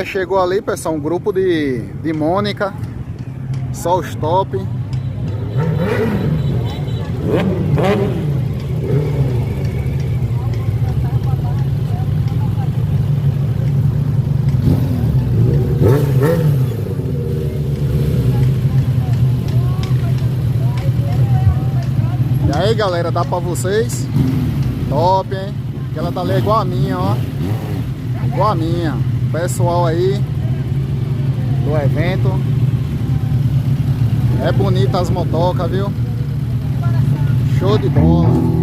Chegou ali, pessoal, um grupo de Mônica. Só os top. E aí, galera, dá pra vocês? Top, hein? Aquela dali é igual a minha, ó. Igual a minha. Pessoal aí do evento. É bonita as motocas, viu? Show de bola.